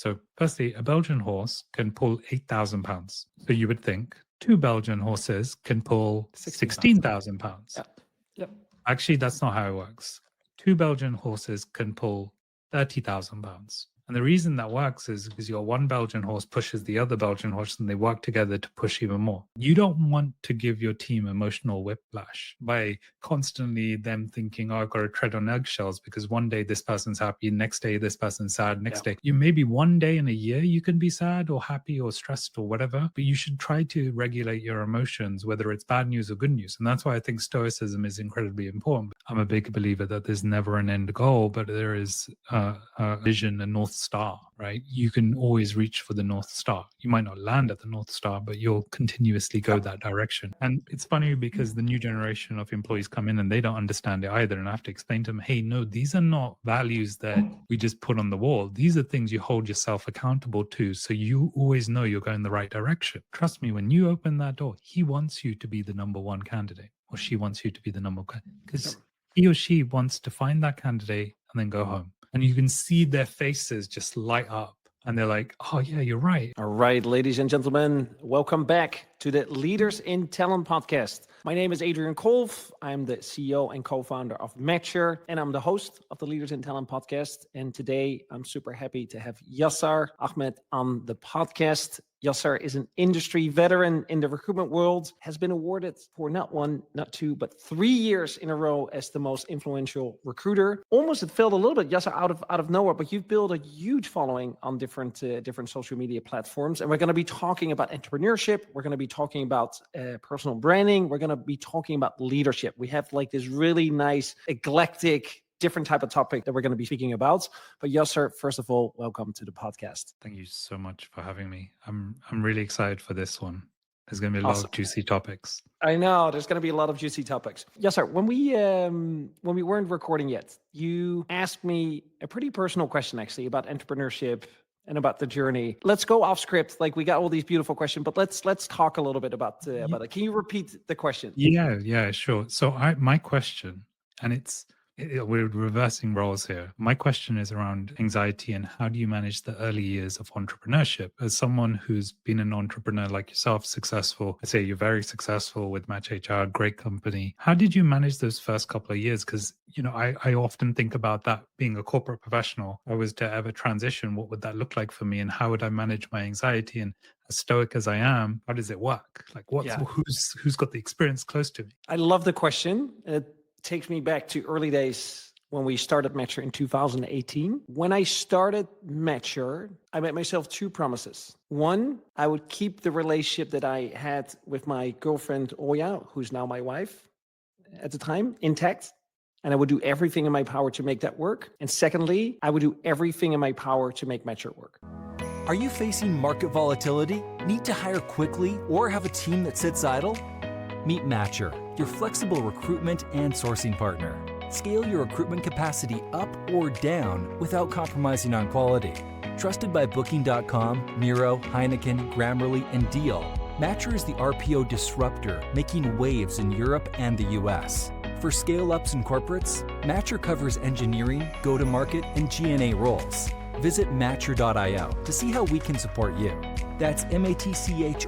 So firstly, a Belgian horse can pull 8,000 pounds. So you would think 2 Belgian horses can pull 16,000 pounds. Yeah. Yep. Actually, that's not how it works. 2 Belgian horses can pull 30,000 pounds. And the reason that works is because your one Belgian horse pushes the other Belgian horse and they work together to push even more. You don't want to give your team emotional whiplash by constantly them thinking, oh, I've got to tread on eggshells because one day this person's happy, next day this person's sad, next day. You maybe one day in a year you can be sad or happy or stressed or whatever, but you should try to regulate your emotions, whether it's bad news or good news. And that's why I think Stoicism is incredibly important. I'm a big believer that there's never an end goal, but there is a vision, a North Star, right? You can always reach for the North Star. You might not land at the North Star, but you'll continuously go that direction. And it's funny because the new generation of employees come in and they don't understand it either. And I have to explain to them, hey, no, these are not values that we just put on the wall. These are things you hold yourself accountable to. So you always know you're going the right direction. Trust me, when you open that door, he wants you to be the number one candidate, or she wants you to be the number one, because he or she wants to find that candidate and then go home. And you can see their faces just light up. And they're like, oh, yeah, you're right. All right, ladies and gentlemen, welcome back to the Leaders in Talent podcast. My name is Adriaan Kolff. I'm the CEO and co-founder of Matcher, and I'm the host of the Leaders in Talent podcast. And today, I'm super happy to have Yasar Ahmad on the podcast. Yasar is an industry veteran in the recruitment world, has been awarded for not 1, not 2, but 3 years in a row as the most influential recruiter. Almost it felt a little bit, Yasar, out of nowhere, but you've built a huge following on different social media platforms. And we're going to be talking about entrepreneurship. We're going to be talking about personal branding. We're going to be talking about leadership. We have like this really nice, eclectic, different type of topic that we're going to be speaking about. But Yasar, first of all, welcome to the podcast. Thank you so much for having me. I'm really excited for this one. There's going to be a lot of juicy topics. I know there's going to be a lot of juicy topics. Yasar, when we weren't recording yet, you asked me a pretty personal question actually about entrepreneurship and about the journey. Let's go off script. Like we got all these beautiful questions, but let's talk a little bit about it. Can you repeat the question? Yeah, sure. So my question, and we're reversing roles here. My question is around anxiety and how do you manage the early years of entrepreneurship? As someone who's been an entrepreneur like yourself, successful, I say you're very successful with Match HR, great company. How did you manage those first couple of years? Because, I often think about that being a corporate professional. If I was to ever transition, what would that look like for me? And how would I manage my anxiety? And as stoic as I am, how does it work? Like who's got the experience close to me? I love the question. It takes me back to early days when we started Matcher in 2018. When I started Matcher, I made myself 2 promises. One, I would keep the relationship that I had with my girlfriend, Oya, who's now my wife at the time, intact. And I would do everything in my power to make that work. And secondly, I would do everything in my power to make Matcher work. Are you facing market volatility, need to hire quickly, or have a team that sits idle? Meet Matcher, your flexible recruitment and sourcing partner. Scale your recruitment capacity up or down without compromising on quality. Trusted by Booking.com, Miro, Heineken, Grammarly, and Deal, Matcher is the RPO disruptor making waves in Europe and the US. For scale-ups and corporates, Matcher covers engineering, go-to-market, and G&A roles. Visit Matcher.io to see how we can support you. That's MATCHR.io.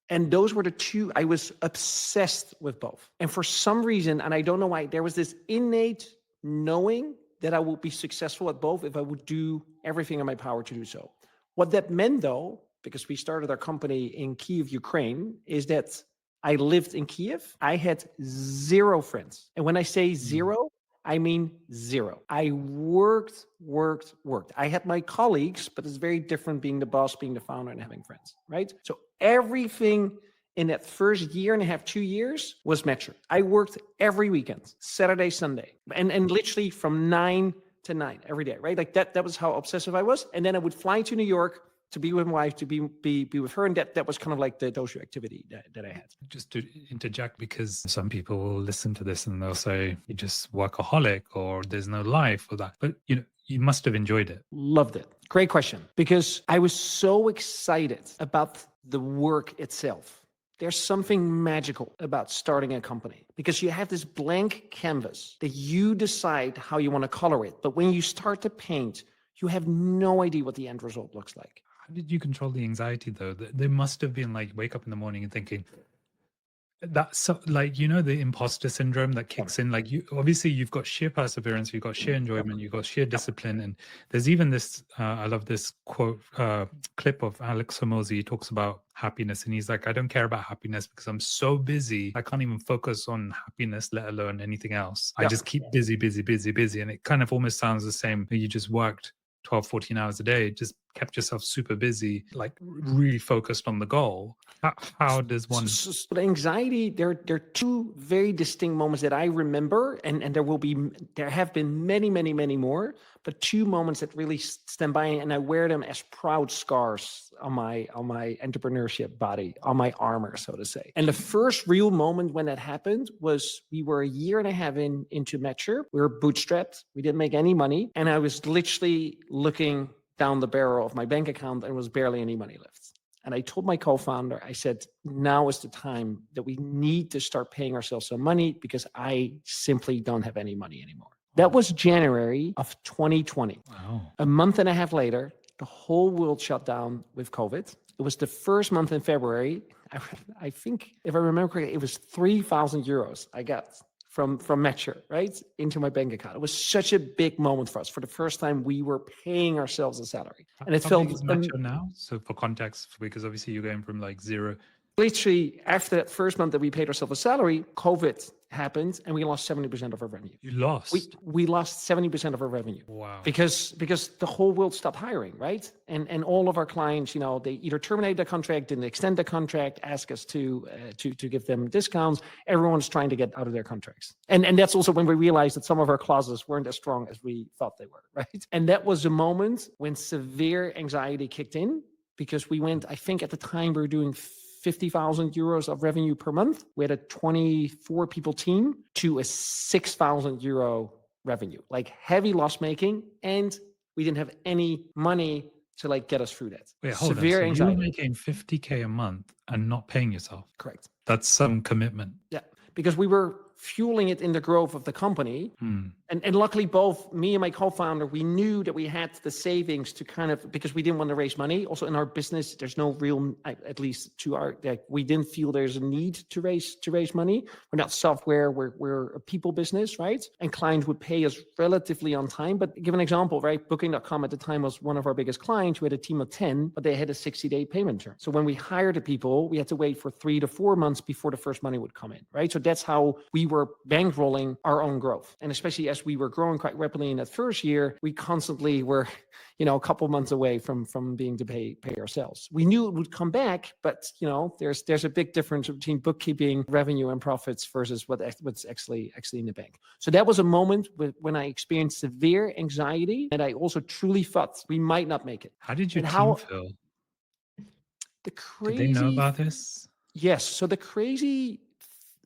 And those were the 2, I was obsessed with both. And for some reason, and I don't know why, there was this innate knowing that I would be successful at both if I would do everything in my power to do so. What that meant though, because we started our company in Kyiv, Ukraine, is that I lived in Kyiv. I had 0 friends. And when I say 0, I mean 0. I worked. I had my colleagues, but it's very different being the boss, being the founder, and having friends, right? So everything in that first year and a half, 2 years was Matcher. I worked every weekend, Saturday, Sunday, and literally from 9 to 9 every day, right? Like that was how obsessive I was. And then I would fly to New York to be with my wife, to be with her. And that was kind of like the social activity that I had. Just to interject, because some people will listen to this and they'll say, you're just workaholic or there's no life or that. But, you must have enjoyed it. Loved it. Great question. Because I was so excited about the work itself. There's something magical about starting a company because you have this blank canvas that you decide how you want to color it. But when you start to paint, you have no idea what the end result looks like. How did you control the anxiety though? There must have been like wake up in the morning and thinking that's so, like, you know, the imposter syndrome that kicks in. Like, you obviously you've got sheer perseverance, you've got sheer enjoyment, you've got sheer discipline, and there's even this. I love this quote clip of Alex Hormozi. He talks about happiness, and he's like, "I don't care about happiness because I'm so busy. I can't even focus on happiness, let alone anything else. I just keep busy, busy, busy, busy." And it kind of almost sounds the same. You just worked 12, 14 hours a day, just kept yourself super busy, like really focused on the goal. How does one... So the anxiety, there are two very distinct moments that I remember, and there have been many, many, many more, but two moments that really stand by, and I wear them as proud scars on my entrepreneurship body, on my armor, so to say. And the first real moment when that happened was we were a year and a half into Mature. We were bootstrapped. We didn't make any money. And I was literally looking down the barrel of my bank account and was barely any money left. And I told my co-founder, I said, now is the time that we need to start paying ourselves some money because I simply don't have any money anymore. That was January of 2020. Wow. A month and a half later, the whole world shut down with COVID. It was the first month in February. I think, if I remember correctly, it was 3,000 euros I got from Mature, right, into my bank account. It was such a big moment for us. For the first time, we were paying ourselves a salary. And it How felt... big is Mature now? So for context, because obviously you're going from like zero... Literally, after that first month that we paid ourselves a salary, COVID happened and we lost 70% of our revenue. You lost? We lost 70% of our revenue. Wow. Because the whole world stopped hiring, right? And all of our clients, you know, they either terminated the contract, didn't extend the contract, ask us to give them discounts. Everyone's trying to get out of their contracts. And that's also when we realized that some of our clauses weren't as strong as we thought they were, right? And that was a moment when severe anxiety kicked in because we went, I think at the time we were doing 50,000 euros of revenue per month. We had a 24 people team to a 6,000 euro revenue, like heavy loss making. And we didn't have any money to like get us through that. Wait, hold severe on. So anxiety. you were making 50K a month and not paying yourself. Correct. That's some commitment. Yeah, because we were fueling it in the growth of the company. And luckily both me and my co-founder, we knew that we had the savings to kind of, because we didn't want to raise money. Also in our business, there's no real, at least to our, like, we didn't feel there's a need to raise money. We're not software, we're a people business, right? And clients would pay us relatively on time. But give an example, right? Booking.com at the time was one of our biggest clients. We had a team of 10, but they had a 60-day payment term. So when we hired the people, we had to wait for 3 to 4 months before the first money would come in, right? So that's how we were bankrolling our own growth. And especially as we were growing quite rapidly in that first year, we constantly were, you know, a couple months away from being to pay ourselves. We knew it would come back, but you know, there's a big difference between bookkeeping, revenue, and profits versus what's actually in the bank. So that was a moment when I experienced severe anxiety, and I also truly thought we might not make it. How did your And team feel? The crazy... Did they know about this? Yes.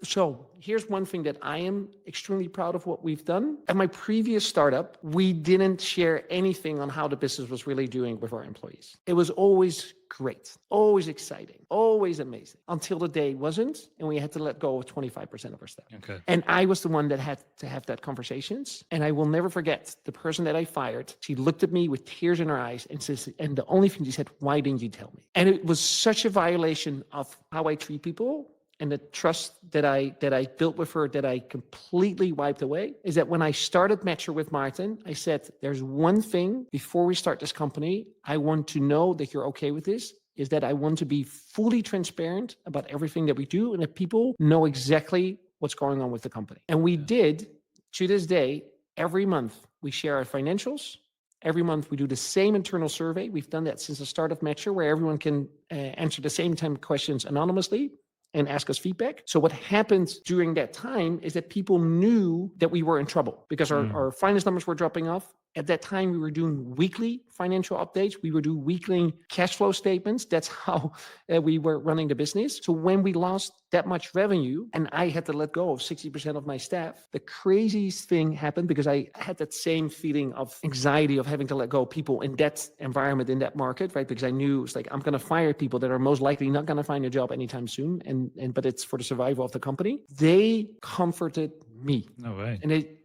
So here's one thing that I am extremely proud of what we've done. At my previous startup, we didn't share anything on how the business was really doing with our employees. It was always great, always exciting, always amazing, until the day wasn't, and we had to let go of 25% of our staff. Okay. And I was the one that had to have that conversations. And I will never forget the person that I fired. She looked at me with tears in her eyes and says, and the only thing she said, "Why didn't you tell me?" And it was such a violation of how I treat people. And the trust that I built with her that I completely wiped away is that when I started Mature with Martin, I said, there's one thing before we start this company, I want to know that you're okay with this, is that I want to be fully transparent about everything that we do and that people know exactly what's going on with the company. And we did, to this day, every month we share our financials. Every month we do the same internal survey. We've done that since the start of Mature, where everyone can answer the same time questions anonymously and ask us feedback. So what happened during that time is that people knew that we were in trouble because our finance numbers were dropping off. At that time, we were doing weekly financial updates. We were doing weekly cash flow statements. That's how we were running the business. So when we lost that much revenue and I had to let go of 60% of my staff, the craziest thing happened because I had that same feeling of anxiety of having to let go of people in that environment, in that market, right? Because I knew it's like, I'm going to fire people that are most likely not going to find a job anytime soon. But it's for the survival of the company. They comforted me. No way.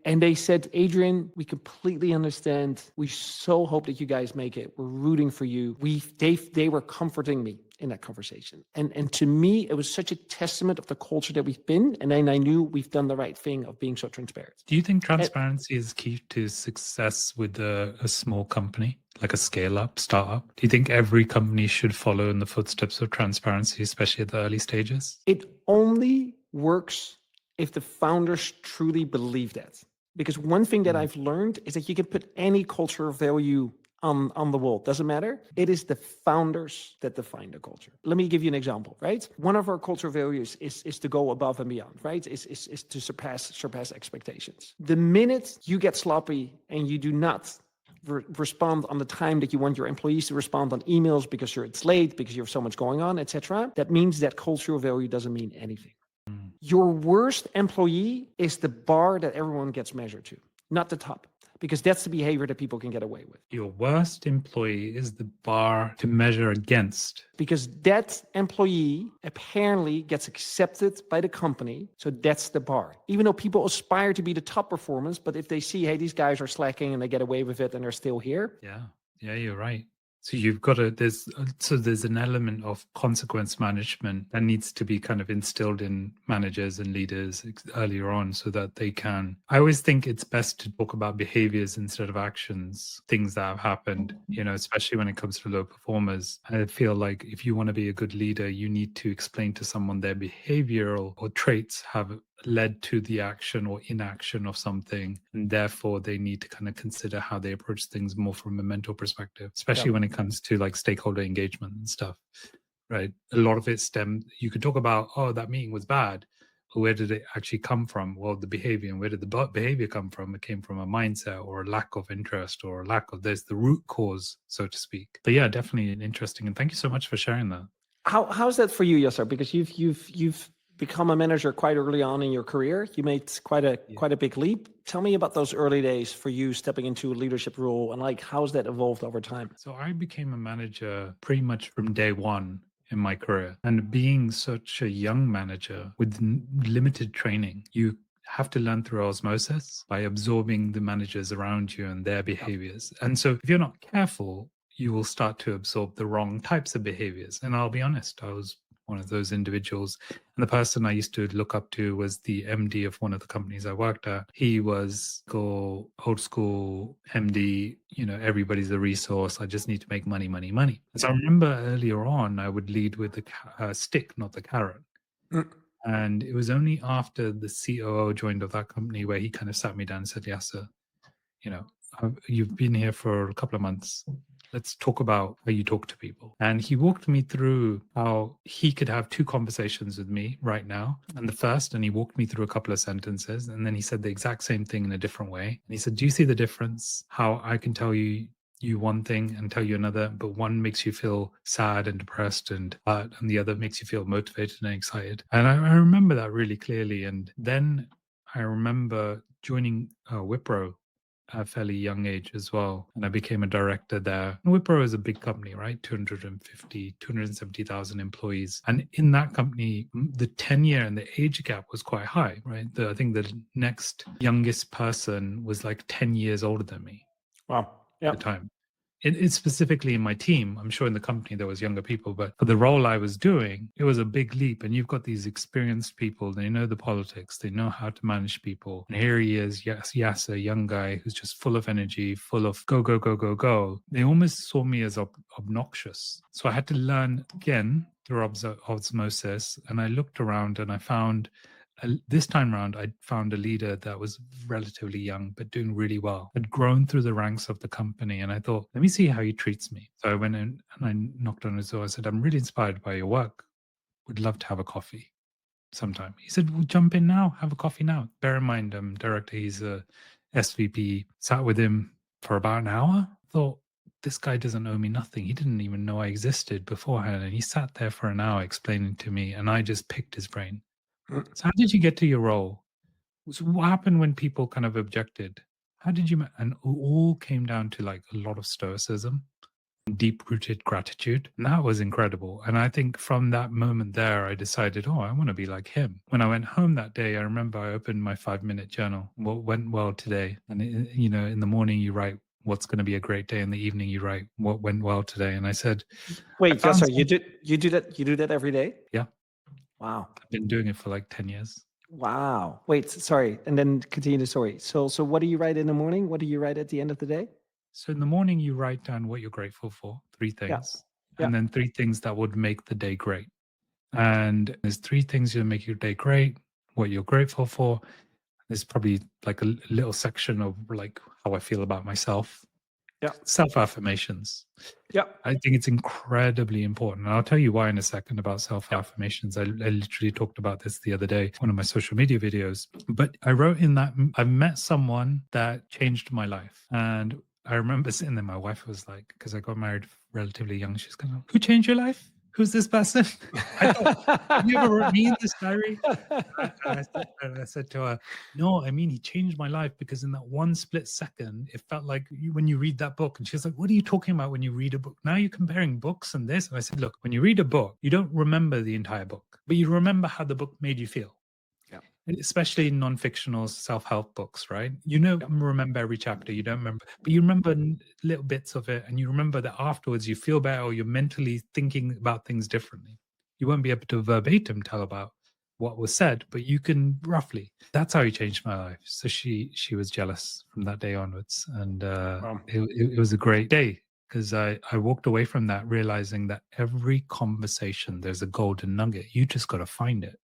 And they said, Adriaan, we completely understand. We so hope that you guys make it. We're rooting for you. They were comforting me in that conversation. And to me, it was such a testament of the culture that we've been. And then I knew we've done the right thing of being so transparent. Do you think transparency is key to success with a small company, like a scale-up, startup? Do you think every company should follow in the footsteps of transparency, especially at the early stages? It only works if the founders truly believe that. Because one thing that I've learned is that you can put any cultural value on the wall. Doesn't matter. It is the founders that define the culture. Let me give you an example, right? One of our cultural values is to go above and beyond, right? Is to surpass expectations. The minute you get sloppy and you do not respond on the time that you want your employees to respond on emails because it's late, because you have so much going on, etc., that means that cultural value doesn't mean anything. Your worst employee is the bar that everyone gets measured to, not the top, because that's the behavior that people can get away with. Your worst employee is the bar to measure against. Because that employee apparently gets accepted by the company. So that's the bar. Even though people aspire to be the top performance, but if they see, hey, these guys are slacking and they get away with it and they're still here. Yeah, you're right. So you've got to, there's an element of consequence management that needs to be kind of instilled in managers and leaders earlier on so that they can. I always think it's best to talk about behaviors instead of actions, things that have happened, especially when it comes to low performers. I feel like if you want to be a good leader, you need to explain to someone their behavioral or traits have led to the action or inaction of something, and therefore they need to kind of consider how they approach things more from a mental perspective, especially when it comes to like stakeholder engagement and stuff, right? A lot of it you could talk about, oh, that meeting was bad, but where did it actually come from? Well, the behavior. And where did the behavior come from? It came from a mindset or a lack of interest or a lack of, there's the root cause, so to speak. But yeah, definitely interesting, and thank you so much for sharing that. How's that for you, Yasar? Because you've become a manager quite early on in your career. You made quite a big leap. Tell me about those early days for you stepping into a leadership role, and like how's that evolved over time? So I became a manager pretty much from day one in my career. And being such a young manager with limited training, you have to learn through osmosis by absorbing the managers around you and their behaviors. And so if you're not careful, you will start to absorb the wrong types of behaviors. And I'll be honest, I was one of those individuals. And the person I used to look up to was the MD of one of the companies I worked at. He was old school MD, everybody's a resource. I just need to make money, money, money. So I remember earlier on, I would lead with the stick, not the carrot. And it was only after the COO joined of that company where he kind of sat me down and said, Yasser, you've been here for a couple of months. Let's talk about how you talk to people. And he walked me through how he could have two conversations with me right now. And the first, and he walked me through a couple of sentences. And then he said the exact same thing in a different way. And he said, do you see the difference? How I can tell you one thing and tell you another, but one makes you feel sad and depressed and the other makes you feel motivated and excited. And I remember that really clearly. And then I remember joining Wipro at a fairly young age as well. And I became a director there. And Wipro is a big company, right? 270,000 employees. And in that company, the tenure and the age gap was quite high, right? I think the next youngest person was like 10 years older than me. Wow. Yeah. At the time. It's specifically in my team. I'm sure in the company there was younger people, but for the role I was doing, it was a big leap. And you've got these experienced people. They know the politics. They know how to manage people. And here he is, Yasser, a young guy who's just full of energy, full of go, go, go, go, go. They almost saw me as obnoxious. So I had to learn again through osmosis. And I looked around and I found this time around, I found a leader that was relatively young, but doing really well, had grown through the ranks of the company. And I thought, let me see how he treats me. So I went in and I knocked on his door. I said, I'm really inspired by your work. Would love to have a coffee sometime. He said, well, jump in now, have a coffee now. Bear in mind, director, he's a SVP, sat with him for about an hour. I thought, this guy doesn't owe me nothing. He didn't even know I existed beforehand. And he sat there for an hour explaining to me, and I just picked his brain. Mm. So how did you get to your role? So what happened when people kind of objected? How did you, and it all came down to like a lot of stoicism, deep rooted gratitude. And that was incredible. And I think from that moment there, I decided, oh, I want to be like him. When I went home that day, I remember I opened my 5-minute journal. What went well today? And, in the morning, you write what's going to be a great day. In the evening, you write what went well today. And I said, Wait, found Yasar, you do that every day? yeah, Wow. I've been doing it for like 10 years. Wow. Wait, sorry. And then continue the story. So what do you write in the morning? What do you write at the end of the day? So in the morning, you write down what you're grateful for, 3 Yeah. things, Yeah. and then 3 things that would make the day great. And there's 3 things that make your day great, what you're grateful for. There's probably like a little section of like how I feel about myself. Yeah. Self-affirmations. Yeah. I think it's incredibly important. And I'll tell you why in a second about self-affirmations. I literally talked about this the other day, one of my social media videos. But I wrote in that I've met someone that changed my life. And I remember sitting there, my wife was like, because I got married relatively young, she's going, who changed your life? Who's this person? I thought, have you ever wrote me in this diary? And I said to her, no, I mean, he changed my life because in that one split second, it felt like when you read that book. And she's like, what are you talking about when you read a book? Now you're comparing books and this. And I said, look, when you read a book, you don't remember the entire book, but you remember how the book made you feel. Especially in non-fictional self-help books, right? You don't remember every chapter, you don't remember, but you remember little bits of it, and you remember that afterwards you feel better or you're mentally thinking about things differently. You won't be able to verbatim tell about what was said, but you can roughly. That's how he changed my life. So she was jealous from that day onwards, and it was a great day because I walked away from that realizing that every conversation there's a golden nugget. You just got to find it.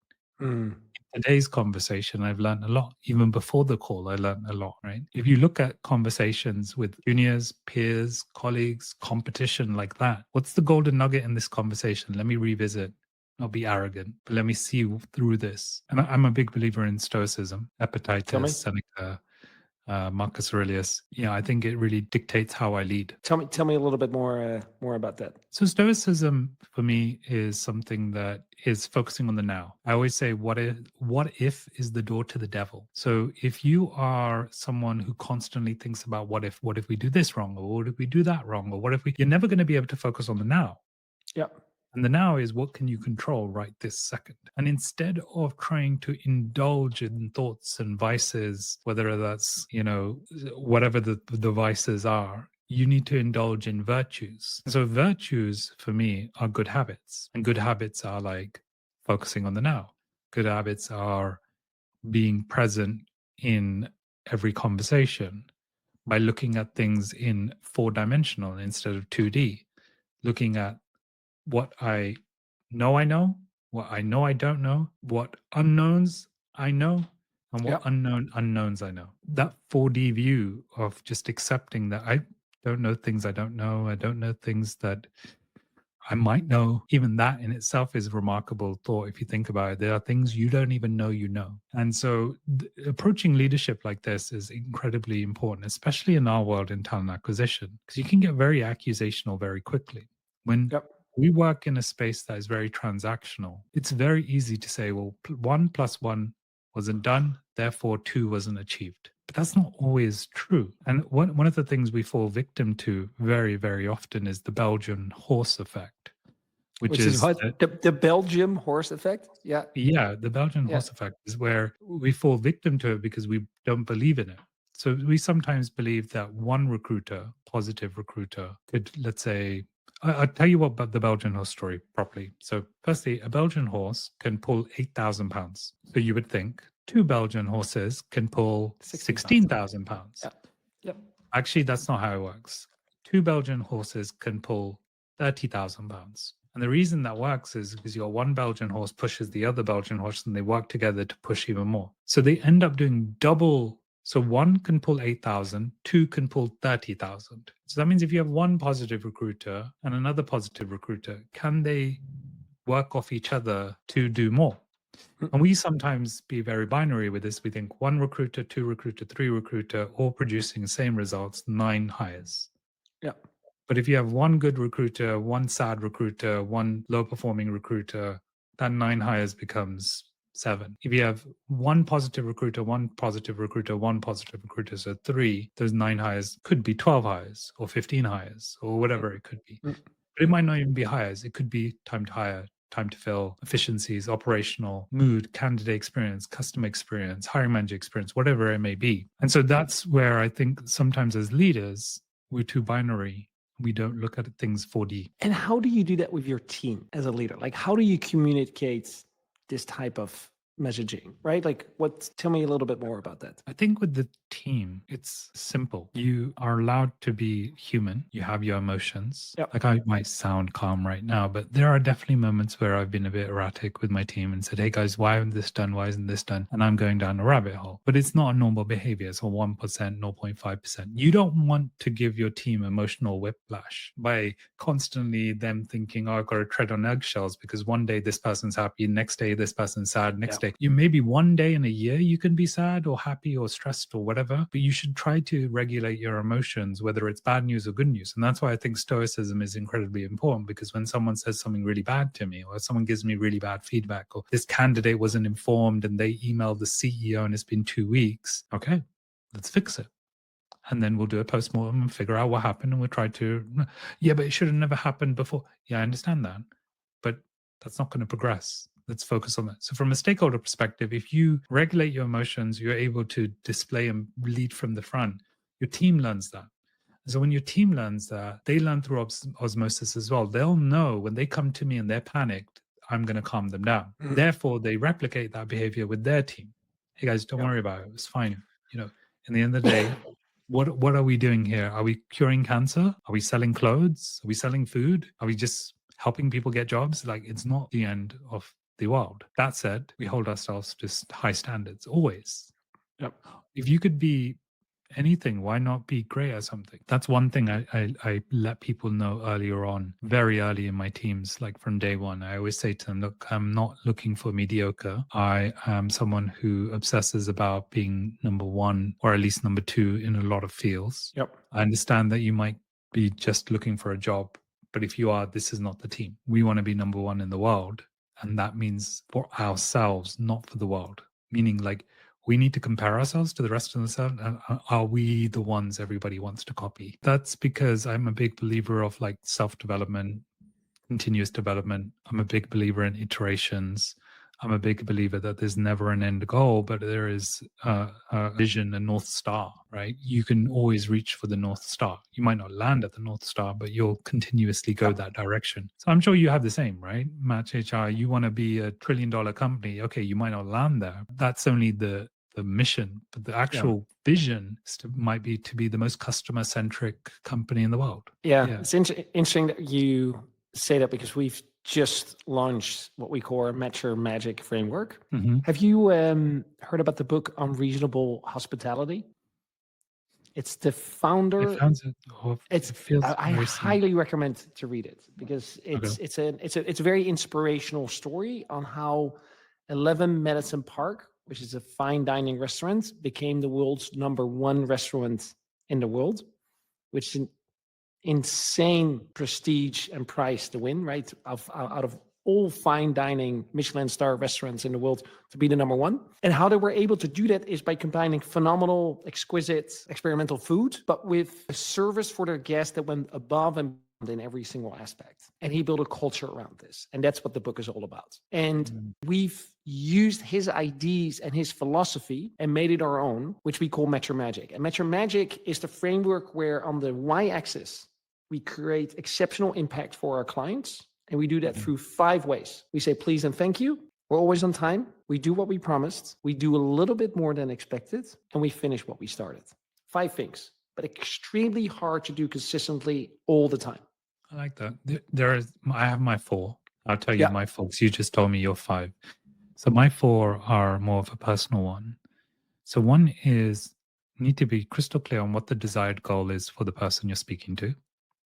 Today's conversation, I've learned a lot. Even before the call, I learned a lot, right? If you look at conversations with juniors, peers, colleagues, competition like that, what's the golden nugget in this conversation? Let me revisit. Not be arrogant, but let me see through this. And I'm a big believer in Stoicism, Epictetus, Seneca, Marcus Aurelius. I think it really dictates how I lead. Tell me a little bit more about that. So Stoicism for me is something that is focusing on the now. I always say, what if is the door to the devil. So if you are someone who constantly thinks about what if we do this wrong, or what if we do that wrong, or you're never going to be able to focus on the now. Yeah. And the now is what can you control right this second? And instead of trying to indulge in thoughts and vices, whether that's, whatever the vices are, you need to indulge in virtues. And so virtues for me are good habits. And good habits are like focusing on the now. Good habits are being present in every conversation by looking at things in 4-dimensional instead of 2D, looking at what I know, what I know I don't know, what unknowns I know, and what unknowns I know. That 4D view of just accepting that I don't know things I don't know, I don't know things that I might know. Even that in itself is a remarkable thought if you think about it. There are things you don't even know you know. And so approaching leadership like this is incredibly important, especially in our world in talent acquisition, because you can get very accusational very quickly. When we work in a space that is very transactional, it's very easy to say, well, 1 + 1 wasn't done, therefore 2 wasn't achieved. But that's not always true. And one of the things we fall victim to very, very often is the Belgian Horse Effect. Which is what? The Belgian Horse Effect? Yeah. Yeah, the Belgian Horse Effect is where we fall victim to it because we don't believe in it. So we sometimes believe that one recruiter, positive recruiter, could, let's say, I'll tell you what about the Belgian horse story properly. So firstly, a Belgian horse can pull 8,000 pounds. So you would think 2 Belgian horses can pull 16,000 pounds. Actually, that's not how it works. 2 Belgian horses can pull 30,000 pounds. And the reason that works is because your one Belgian horse pushes the other Belgian horse and they work together to push even more. So they end up doing double. So 1 can pull 8,000, 2 can pull 30,000. So that means if you have one positive recruiter and another positive recruiter, can they work off each other to do more? And we sometimes be very binary with this. We think one recruiter, two recruiter, three recruiter, all producing the same results, 9 hires. Yeah. But if you have one good recruiter, one sad recruiter, one low performing recruiter, that 9 hires becomes 7. If you have one positive recruiter, one positive recruiter, one positive recruiter, so 3, those 9 hires could be 12 hires or 15 hires or whatever it could be. Mm. But it might not even be hires. It could be time to hire, time to fill, efficiencies, operational, mood, candidate experience, customer experience, hiring manager experience, whatever it may be. And so that's where I think sometimes as leaders, we're too binary. We don't look at things 4D. And how do you do that with your team as a leader? Like, how do you communicate this type of messaging, right? Like, tell me a little bit more about that. I think with the team, it's simple. You are allowed to be human. You have your emotions. Yep. Like I might sound calm right now, but there are definitely moments where I've been a bit erratic with my team and said, hey guys, why isn't this done? Why isn't this done? And I'm going down a rabbit hole. But it's not a normal behavior. It's a 1%, 0.5%. You don't want to give your team emotional whiplash by constantly them thinking, oh, I've got to tread on eggshells because one day this person's happy, next day this person's sad, next day. You maybe one day in a year you can be sad or happy or stressed or whatever, but you should try to regulate your emotions, whether it's bad news or good news. And that's why I think Stoicism is incredibly important, because when someone says something really bad to me, or someone gives me really bad feedback, or this candidate wasn't informed and they emailed the CEO and it's been 2 weeks, okay, let's fix it. And then we'll do a postmortem and figure out what happened. And we'll try to, yeah, but it should have never happened before. Yeah, I understand that. But that's not going to progress. Let's focus on that. So from a stakeholder perspective, if you regulate your emotions, you're able to display and lead from the front. Your team learns that. So when your team learns that, they learn through osmosis as well. They'll know when they come to me and they're panicked, I'm going to calm them down. Mhm. Therefore, they replicate that behavior with their team. Hey guys, don't worry about it. It's fine. You know, in the end of the day, what are we doing here? Are we curing cancer? Are we selling clothes? Are we selling food? Are we just helping people get jobs? Like, it's not the end of the world. That said, we hold ourselves to high standards always. Yep. If you could be anything, why not be great at something? That's one thing I let people know earlier on, very early in my teams, like from day one. I always say to them, look, I'm not looking for mediocre. I am someone who obsesses about being number 1 or at least number 2 in a lot of fields. Yep. I understand that you might be just looking for a job, but if you are, this is not the team. We want to be number 1 in the world. And that means for ourselves, not for the world. Meaning, like, we need to compare ourselves to the rest of the world. Are we the ones everybody wants to copy? That's because I'm a big believer of like self-development, continuous development. I'm a big believer in iterations. I'm a big believer that there's never an end goal, but there is a vision, a North Star, right? You can always reach for the North Star. You might not land at the North Star, but you'll continuously go that direction. So I'm sure you have the same, right? Match HR, you want to be $1 trillion company. Okay, you might not land there. That's only the mission, but the actual vision might be to be the most customer-centric company in the world. Yeah. It's interesting that you say that, because we've just launched what we call a Mature Magic framework. Mm-hmm. Have you heard about the book Unreasonable Hospitality? It's the founder. I highly recommend to read it, because it's a very inspirational story on how 11 Madison Park, which is a fine dining restaurant, became the world's #1 restaurant in the world, which is an insane prestige and price to win, right? Out of all fine dining Michelin star restaurants in the world, to be the #1. And how they were able to do that is by combining phenomenal, exquisite, experimental food, but with a service for their guests that went above and beyond in every single aspect. And he built a culture around this. And that's what the book is all about. And we've used his ideas and his philosophy and made it our own, which we call Mature Magic. And Mature Magic is the framework where on the y-axis, we create exceptional impact for our clients. And we do that through 5 ways. We say please and thank you. We're always on time. We do what we promised. We do a little bit more than expected. And we finish what we started. 5 things, but extremely hard to do consistently all the time. I like that. I have my 4. I'll tell you my 4, because you just told me your 5. So my 4 are more of a personal one. So one is, you need to be crystal clear on what the desired goal is for the person you're speaking to.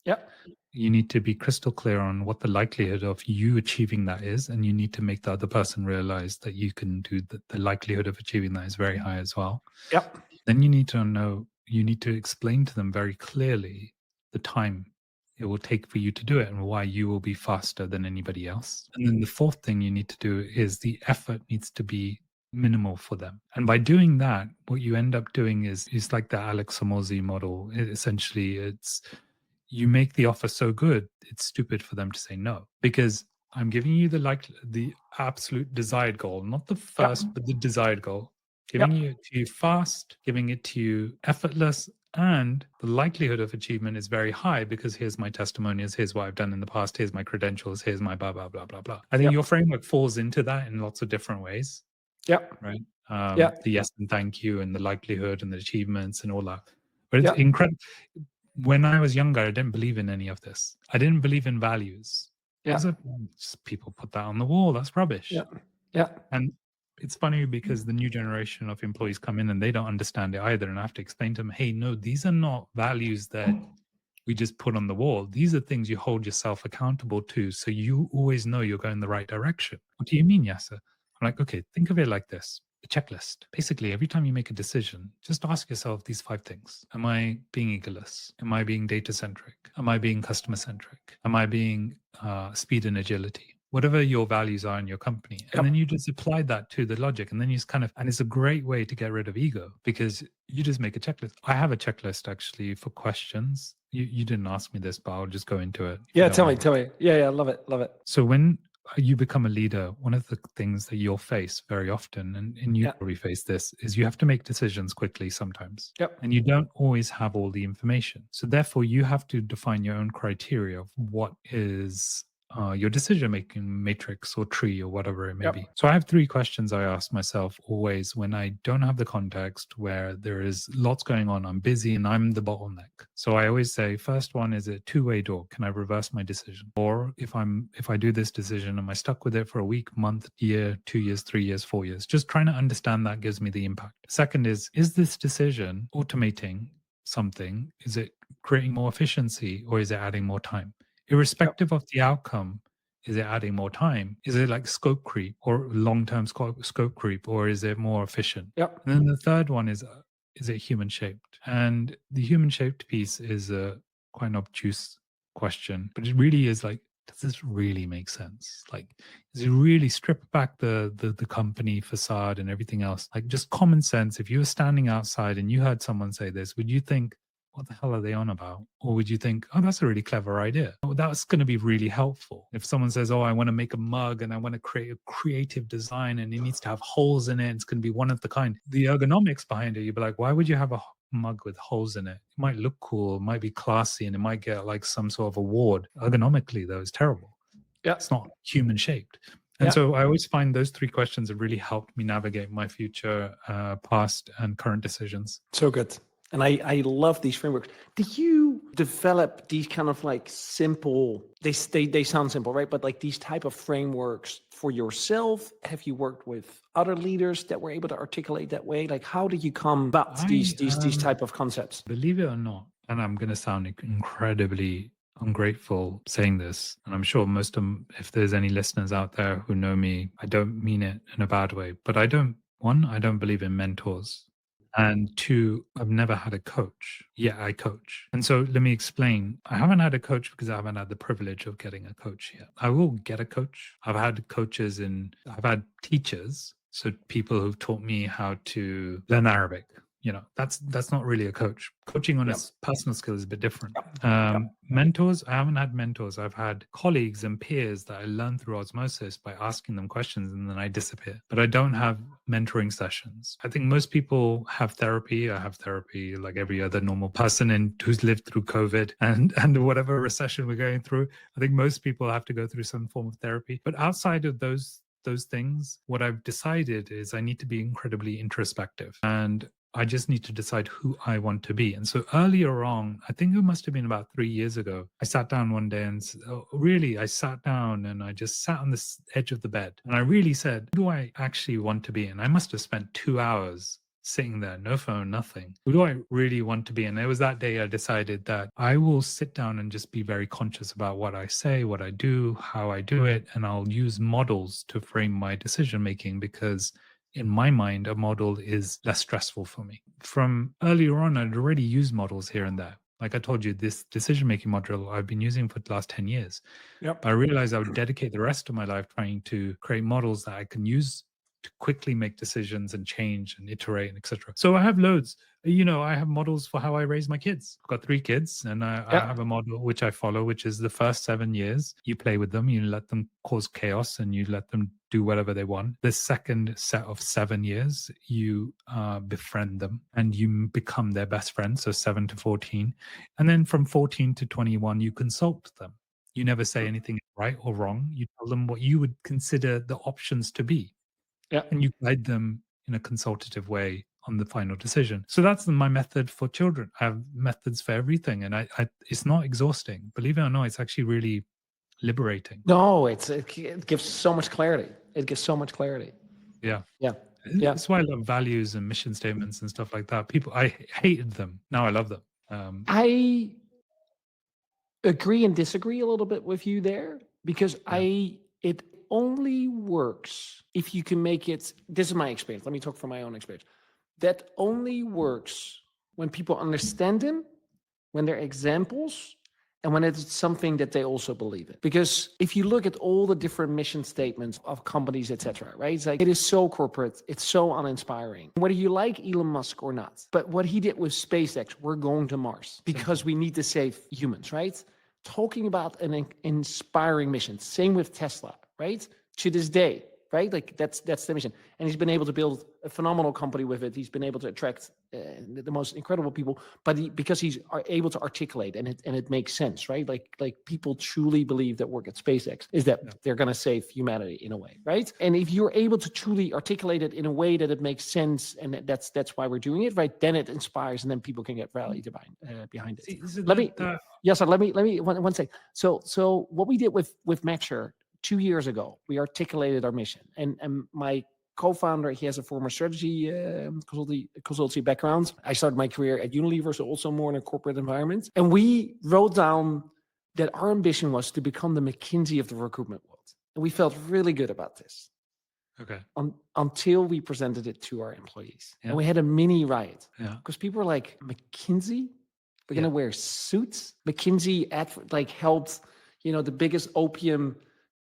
Yep. You need to be crystal clear on what the likelihood of you achieving that is, and you need to make the other person realize that you can do that. The likelihood of achieving that is very high as well. Yep. Then you need to explain to them very clearly the time it will take for you to do it and why you will be faster than anybody else. And then the fourth thing you need to do is the effort needs to be minimal for them. And by doing that, what you end up doing is like the Alex Hormozi model. Essentially, it's you make the offer so good, it's stupid for them to say no, because I'm giving you the absolute desired goal, not the first, but the desired goal. Giving Yep. it to you fast, giving it to you effortless, and the likelihood of achievement is very high because here's my testimonials, here's what I've done in the past, here's my credentials, here's my blah, blah, blah, blah, blah. I think Yep. your framework falls into that in lots of different ways, Yep. right? Yeah. The yes and thank you and the likelihood and the achievements and all that. But it's Yeah. incredible. When I was younger, I didn't believe in any of this. I didn't believe in values. Yeah. Just people put that on the wall. That's rubbish. Yeah. Yeah. And it's funny because the new generation of employees come in and they don't understand it either. And I have to explain to them, hey, no, these are not values that we just put on the wall. These are things you hold yourself accountable to. So you always know you're going the right direction. What do you mean, Yasser? I'm like, okay, think of it like this. A checklist. Basically, every time you make a decision, just ask yourself these 5 things. Am I being egoless? Am I being data-centric? Am I being customer-centric? Am I being speed and agility? Whatever your values are in your company. And then you just apply that to the logic. And then you just and it's a great way to get rid of ego because you just make a checklist. I have a checklist actually for questions. You didn't ask me this, but I'll just go into it. Yeah. Tell me. Yeah. Love it. So when you become a leader, one of the things that you'll face very often, and you probably face this, is you have to make decisions quickly sometimes. Yep. And you don't always have all the information. So therefore, you have to define your own criteria of what is your decision-making matrix or tree or whatever it may be. So I have 3 questions I ask myself always when I don't have the context, where there is lots going on, I'm busy and I'm the bottleneck. So I always say, first one, is a two-way door? Can I reverse my decision? Or if I do this decision, am I stuck with it for a week, month, year, 2 years, 3 years, 4 years? Just trying to understand that gives me the impact. Second is this decision automating something? Is it creating more efficiency or is it adding more time? Irrespective of the outcome, is it adding more time? Is it like scope creep or long-term scope creep, or is it more efficient? Yep. And then the third one is it human-shaped? And the human-shaped piece is quite an obtuse question, but it really is like, does this really make sense? Like, does it really strip back the company facade and everything else? Like just common sense. If you were standing outside and you heard someone say this, would you think, what the hell are they on about? Or would you think, oh, that's a really clever idea? Oh, that's going to be really helpful. If someone says, oh, I want to make a mug and I want to create a creative design and it needs to have holes in it, it's going to be one of the kind. The ergonomics behind it, you'd be like, why would you have a mug with holes in it? It might look cool, it might be classy, and it might get like some sort of award. Ergonomically, though, it's terrible. Yeah. It's not human shaped. And so I always find those 3 questions have really helped me navigate my future, past and current decisions. So good. And I love these frameworks. Did you develop these kind of like simple, they sound simple, right? But like these type of frameworks for yourself? Have you worked with other leaders that were able to articulate that way? Like how did you come about these type of concepts? Believe it or not, and I'm going to sound incredibly ungrateful saying this, and I'm sure if there's any listeners out there who know me, I don't mean it in a bad way, but I don't believe in mentors. And 2, I've never had a coach. Yeah, I coach. And so let me explain. I haven't had a coach because I haven't had the privilege of getting a coach yet. I will get a coach. I've had teachers, so people who've taught me how to learn Arabic. That's not really a coach. Coaching on a personal skill is a bit different. Mentors, I haven't had mentors. I've had colleagues and peers that I learned through osmosis by asking them questions and then I disappear. But I don't have mentoring sessions. I think most people have therapy. I have therapy like every other normal person who's lived through COVID and whatever recession we're going through. I think most people have to go through some form of therapy. But outside of those things, what I've decided is I need to be incredibly introspective. And I just need to decide who I want to be. And so earlier on, I think it must have been about 3 years ago, I sat down one day and I sat down and I just sat on this edge of the bed. And I really said, who do I actually want to be? And I must have spent 2 hours sitting there, no phone, nothing. Who do I really want to be? And it was that day I decided that I will sit down and just be very conscious about what I say, what I do, how I do it. And I'll use models to frame my decision making, because in my mind, a model is less stressful for me. From earlier on, I'd already used models here and there. Like I told you, this decision-making model I've been using for the last 10 years. Yep. But I realized I would dedicate the rest of my life trying to create models that I can use to quickly make decisions and change and iterate and etc. So I have loads. I have models for how I raise my kids. I've got 3 kids, and I Yep. have a model which I follow, which is the first 7 years. You play with them, you let them cause chaos, and you let them do whatever they want. The second set of 7 years, you befriend them and you become their best friend. So 7 to 14. And then from 14 to 21, you consult them. You never say anything right or wrong. You tell them what you would consider the options to be. Yeah. And you guide them in a consultative way on the final decision. So that's my method for children. I have methods for everything, and I it's not exhausting. Believe it or not, it's actually really liberating. No, it gives so much clarity. It gives so much clarity. Yeah. Yeah. Yeah. That's why I love values and mission statements and stuff like that. I hated them. Now I love them. I agree and disagree a little bit with you there, because it only works if you can make it. This is my experience. Let me talk from my own experience. That only works when people understand them, when they're examples, and when it's something that they also believe in. Because if you look at all the different mission statements of companies, etc., right? It's like, it is so corporate, it's so uninspiring. Whether you like Elon Musk or not, but what he did with SpaceX, we're going to Mars because we need to save humans, right? Talking about an inspiring mission. Same with Tesla, right? To this day, right? Like that's the mission. And he's been able to build a phenomenal company with it. He's been able to attract the most incredible people, but because he's able to articulate and it makes sense, right? Like people truly believe that work at SpaceX is that they're going to save humanity in a way, right? And if you're able to truly articulate it in a way that it makes sense, and that's why we're doing it, right? Then it inspires, and then people can get rallied behind it. See, Let me one second. So what we did with Matcher 2 years ago, we articulated our mission, and my co-founder, he has a former strategy consultancy background. I started my career at Unilever, so also more in a corporate environment. And we wrote down that our ambition was to become the McKinsey of the recruitment world. And we felt really good about this. Okay. Until we presented it to our employees. Yeah. And we had a mini riot. Yeah. Because people were like, McKinsey? We're going to wear suits? McKinsey helped, the biggest opium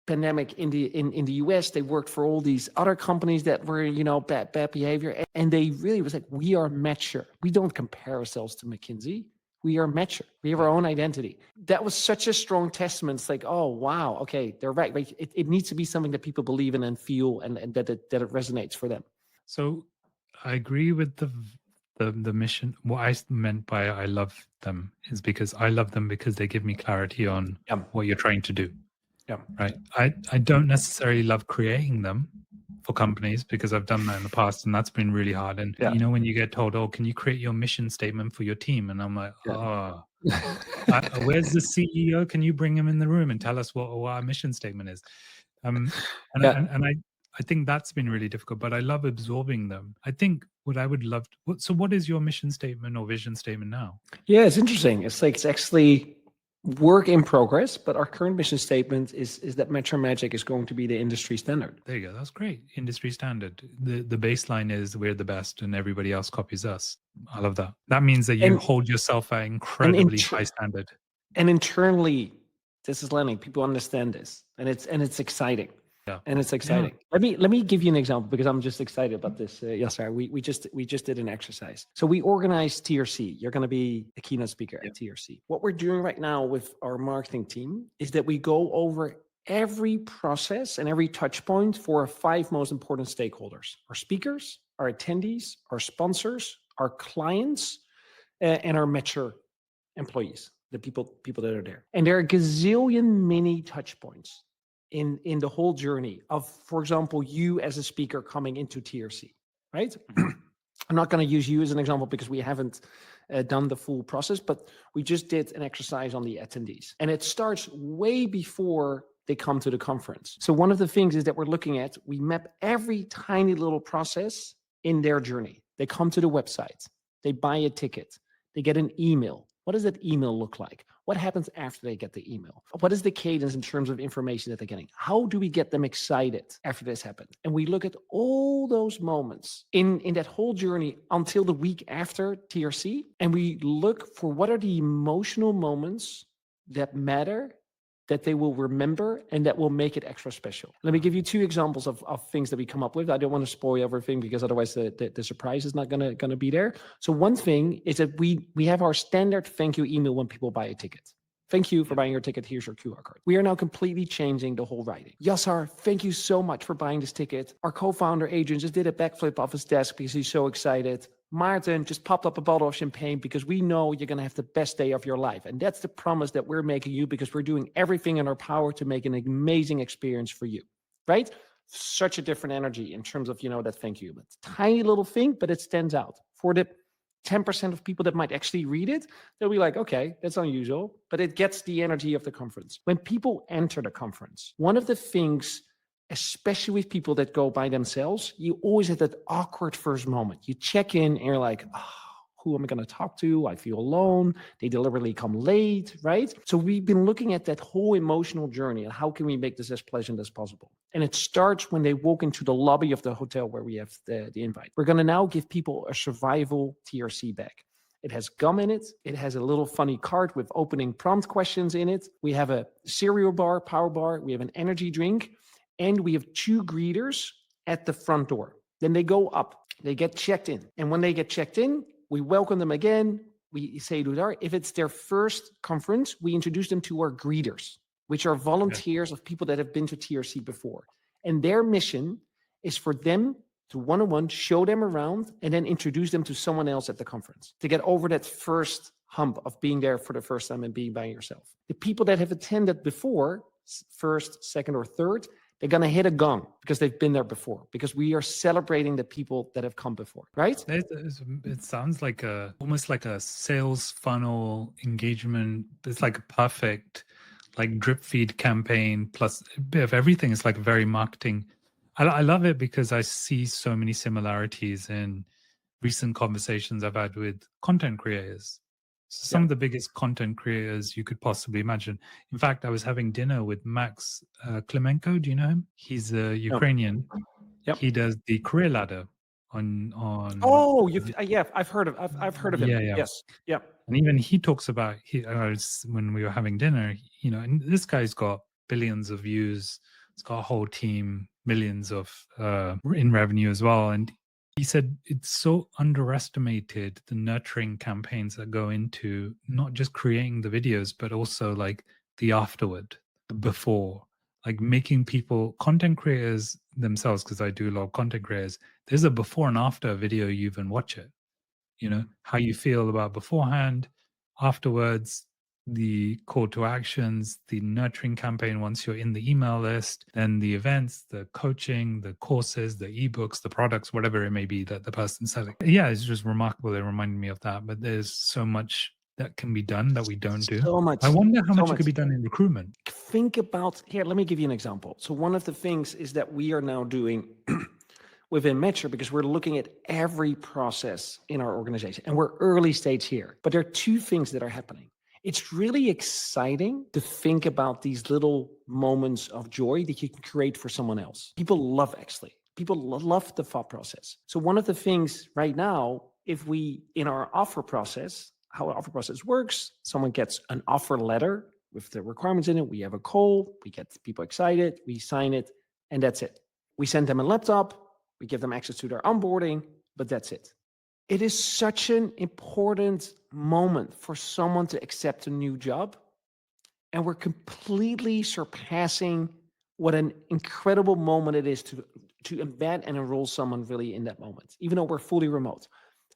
pandemic in the US. They worked for all these other companies that were, bad behavior. And they really was like, we are Matcher. We don't compare ourselves to McKinsey. We are Matcher. We have our own identity. That was such a strong testament. It's like, oh, wow. Okay, they're right. Like, it needs to be something that people believe in and feel, and that it resonates for them. So I agree with the mission. What I meant by I love them is because I love them because they give me clarity on what you're trying to do. Yeah. Right. I don't necessarily love creating them for companies, because I've done that in the past, and that's been really hard. And when you get told, "Oh, can you create your mission statement for your team?" and I'm like, where's the CEO? Can you bring him in the room and tell us what our mission statement is? I think that's been really difficult, but I love absorbing them. I think what I would love. So what is your mission statement or vision statement now? Yeah, it's interesting. It's actually work in progress, but our current mission statement is that Matcher Magic is going to be the industry standard. There you go. That's great. Industry standard. The baseline is we're the best and everybody else copies us. I love that. That means that you hold yourself at incredibly high standard. And internally, this is learning. People understand this, and it's exciting. Yeah. And it's exciting. Yeah. Let me give you an example, because I'm just excited about this. Yasar, we just did an exercise. So we organized TRC. You're going to be a keynote speaker at TRC. What we're doing right now with our marketing team is that we go over every process and every touch point for our 5 most important stakeholders: our speakers, our attendees, our sponsors, our clients, and our Matcher employees, the people that are there. And there are a gazillion mini touch points in the whole journey of, for example, you as a speaker coming into TRC, right? I'm not going to use you as an example because we haven't done the full process, but we just did an exercise on the attendees. And it starts way before they come to the conference. So one of the things is that we're looking at, we map every tiny little process in their journey. They come to the website, they buy a ticket, they get an email. What does that email look like? What happens after they get the email? What is the cadence in terms of information that they're getting? How do we get them excited after this happened? And we look at all those moments in that whole journey until the week after TRC, and we look for what are the emotional moments that matter, that they will remember, and that will make it extra special. Let me give you 2 examples of things that we come up with. I don't want to spoil everything because otherwise the surprise is not gonna be there. So one thing is that we have our standard thank you email when people buy a ticket. Thank you for buying your ticket. Here's your QR code. We are now completely changing the whole writing. Yasar, thank you so much for buying this ticket. Our co-founder, Adriaan, just did a backflip off his desk because he's so excited. Maarten just popped up a bottle of champagne because we know you're going to have the best day of your life. And that's the promise that we're making you because we're doing everything in our power to make an amazing experience for you, right? Such a different energy in terms of, that thank you. It's a tiny little thing, but it stands out. For the 10% of people that might actually read it, they'll be like, okay, that's unusual, but it gets the energy of the conference. When people enter the conference, one of the things, especially with people that go by themselves, you always have that awkward first moment. You check in and you're like, oh, who am I going to talk to? I feel alone. They deliberately come late, right? So we've been looking at that whole emotional journey and how can we make this as pleasant as possible? And it starts when they walk into the lobby of the hotel where we have the invite. We're going to now give people a survival TRC bag. It has gum in it. It has a little funny card with opening prompt questions in it. We have a cereal bar, power bar. We have an energy drink. And we have 2 greeters at the front door. Then they go up, they get checked in. And when they get checked in, we welcome them again. We say who they are. If it's their first conference, we introduce them to our greeters, which are volunteers of people that have been to TRC before. And their mission is for them to one-on-one show them around and then introduce them to someone else at the conference to get over that first hump of being there for the first time and being by yourself. The people that have attended before, first, second, or third, they're going to hit a gong because they've been there before, because we are celebrating the people that have come before, right? It sounds like almost like a sales funnel engagement. It's like a perfect drip feed campaign plus a bit of everything. It's like very marketing. I love it because I see so many similarities in recent conversations I've had with content creators. Some of the biggest content creators you could possibly imagine. In fact, I was having dinner with Max Klemenko. Do you know him? He's a Ukrainian. Yep. He does the career ladder on. Oh, I've heard of him. Yeah. Yes. Yeah. And even he talks about when we were having dinner, and this guy's got billions of views. He's got a whole team, millions of in revenue as well. And he said it's so underestimated, the nurturing campaigns that go into not just creating the videos, but also the afterward, the before, making people, content creators themselves, because I do a lot of content creators, there's a before and after video, you even watch it. How you feel about beforehand, afterwards, the call to actions, the nurturing campaign once you're in the email list, then the events, the coaching, the courses, the ebooks, the products, whatever it may be that the person's selling. Yeah, it's just remarkable. It reminded me of that. But there's so much that can be done that we don't do. So much. I wonder how much could be done in recruitment. Think about, here, let me give you an example. So one of the things is that we are now doing within Matcher, because we're looking at every process in our organization and we're early stage here. But there are 2 things that are happening. It's really exciting to think about these little moments of joy that you can create for someone else. People love the thought process. So one of the things right now, if we, in our offer process, how our offer process works, someone gets an offer letter with the requirements in it. We have a call, we get people excited, we sign it, and that's it. We send them a laptop, we give them access to their onboarding, but that's it. It is such an important moment for someone to accept a new job. And we're completely surpassing what an incredible moment it is to embed and enroll someone really in that moment, even though we're fully remote.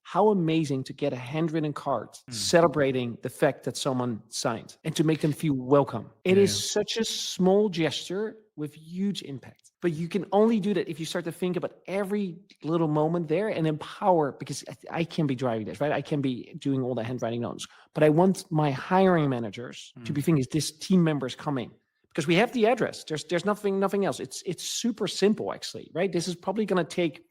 How amazing to get a handwritten card celebrating the fact that someone signed and to make them feel welcome. It is such a small gesture with huge impact. But you can only do that if you start to think about every little moment there and empower, because I can be driving this, right? I can be doing all the handwriting notes, but I want my hiring managers to be thinking, is this team members coming? Because we have the address. There's nothing else. It's super simple, actually, right? This is probably going to take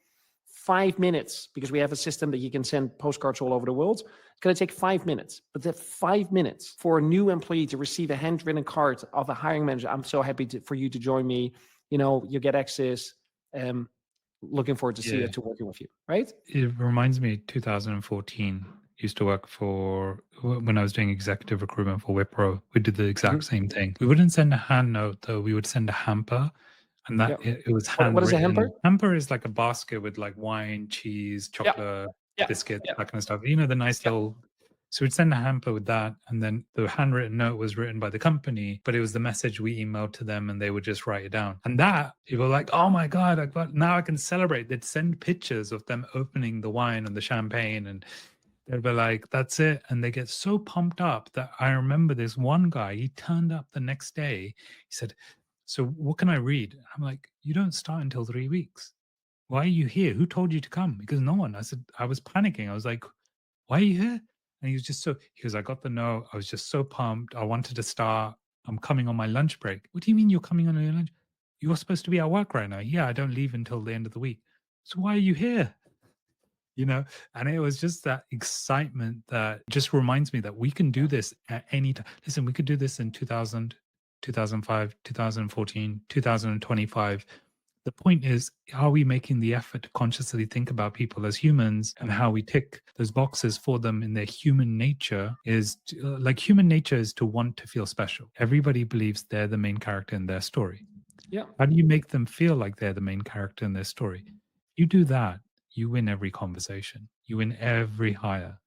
5 minutes, because we have a system that you can send postcards all over the world. It's going to take 5 minutes, but that 5 minutes for a new employee to receive a handwritten card of a hiring manager. I'm so happy for you to join me. You get access. Looking forward to see Yeah. it, to working with you. Right? It reminds me, 2014, used to work when I was doing executive recruitment for Wipro. We did the exact same thing. We wouldn't send a hand note, though. We would send a hamper, and that Yeah. it was What is a handwritten. hamper? Hamper is like a basket with like wine, cheese, Yeah. chocolate, Yeah. biscuits, Yeah. that kind of stuff. The nice Yeah. little. So we'd send a hamper with that, and then the handwritten note was written by the company, but it was the message we emailed to them, and they would just write it down. And that, people were like, "Oh my god, now I can celebrate." They'd send pictures of them opening the wine and the champagne, and they'd be like, "That's it," and they get so pumped up that I remember this one guy. He turned up the next day. He said, "So what can I read?" I'm like, "You don't start until 3 weeks. Why are you here? Who told you to come?" Because no one. I said, I was panicking. I was like, "Why are you here?" And he was, "I got the note. I was just so pumped. I wanted to start. I'm coming on my lunch break." "What do you mean you're coming on your lunch? You're supposed to be at work right now." "Yeah, I don't leave until the end of the week." "So why are you here?" And it was just that excitement that just reminds me that we can do this at any time. Listen, we could do this in 2000, 2005, 2014, 2025. The point is, are we making the effort to consciously think about people as humans and how we tick those boxes for them in their human nature? Human nature is to want to feel special. Everybody believes they're the main character in their story. Yeah. How do you make them feel like they're the main character in their story? You do that, you win every conversation. You win every hire.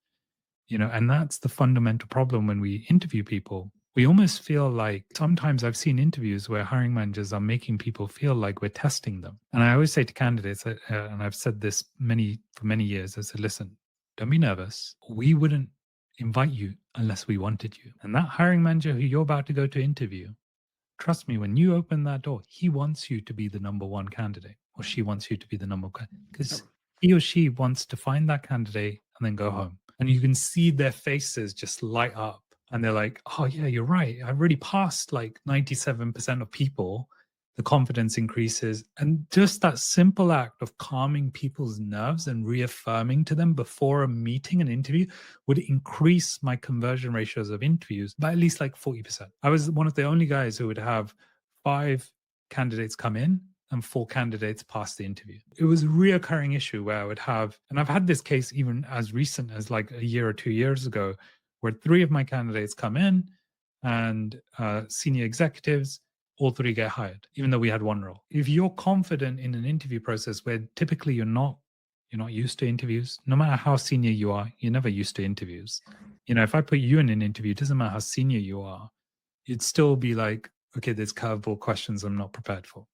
And that's the fundamental problem when we interview people. We almost feel like, sometimes I've seen interviews where hiring managers are making people feel like we're testing them. And I always say to candidates, and I've said this for many years, I said, listen, don't be nervous. We wouldn't invite you unless we wanted you. And that hiring manager who you're about to go to interview, trust me, when you open that door, he wants you to be the number one candidate, or she wants you to be the number one, because he or she wants to find that candidate and then go home. And you can see their faces just light up. And they're like, "Oh yeah, you're right. I've already passed like 97% of people." The confidence increases. And just that simple act of calming people's nerves and reaffirming to them before a meeting, an interview, would increase my conversion ratios of interviews by at least like 40%. I was one of the only guys who would have 5 candidates come in and 4 candidates pass the interview. It was a reoccurring issue where I would have, and I've had this case even as recent as like a year or 2 years ago, where 3 of my candidates come in and senior executives, all 3 get hired, even though we had 1 role. If you're confident in an interview process where typically you're not used to interviews, no matter how senior you are, you're never used to interviews. If I put you in an interview, it doesn't matter how senior you are, you'd still be like, okay, there's curveball questions I'm not prepared for.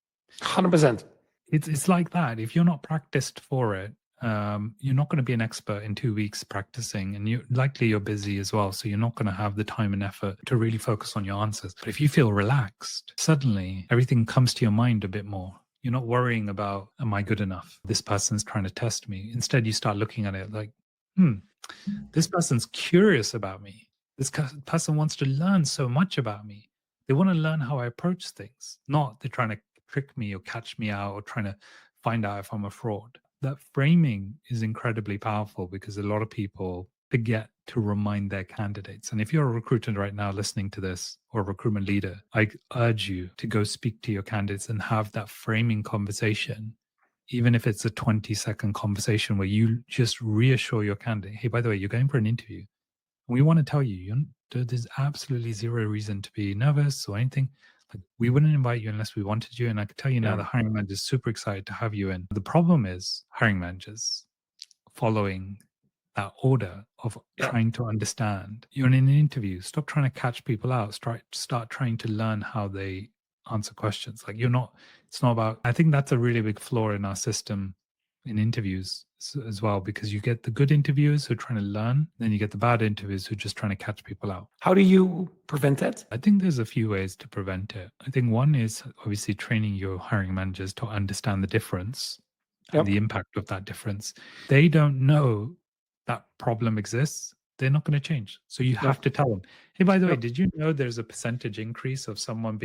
100%. It's like that. If you're not practiced for it, you're not going to be an expert in 2 weeks practicing, and you're busy as well, so you're not going to have the time and effort to really focus on your answers. But if you feel relaxed, suddenly everything comes to your mind a bit more. You're not worrying about, am I good enough? This person's trying to test me. Instead, you start looking at it like, this person's curious about me. This person wants to learn so much about me. They want to learn how I approach things, not they're trying to trick me or catch me out or trying to find out if I'm a fraud. That framing is incredibly powerful because a lot of people forget to remind their candidates. And if you're a recruiter right now listening to this, or a recruitment leader, I urge you to go speak to your candidates and have that framing conversation, even if it's a 20-second conversation where you just reassure your candidate, hey, by the way, you're going for an interview. We want to tell you, there's absolutely zero reason to be nervous or anything. Like, we wouldn't invite you unless we wanted you. And I can tell you now, the hiring manager is super excited to have you in. The problem is hiring managers following that order of trying to understand. You're in an interview. Stop trying to catch people out. Start trying to learn how they answer questions. Like, it's not about, I think that's a really big flaw in our system in interviews as well, because you get the good interviewers who are trying to learn, then you get the bad interviewers who are just trying to catch people out. How do you prevent that? I think there's a few ways to prevent it. I think one is obviously training your hiring managers to understand the difference and the impact of that difference. They don't know that problem exists. They're not going to change. So you have to tell them, hey, by the way, did you know there's a percentage increase of someone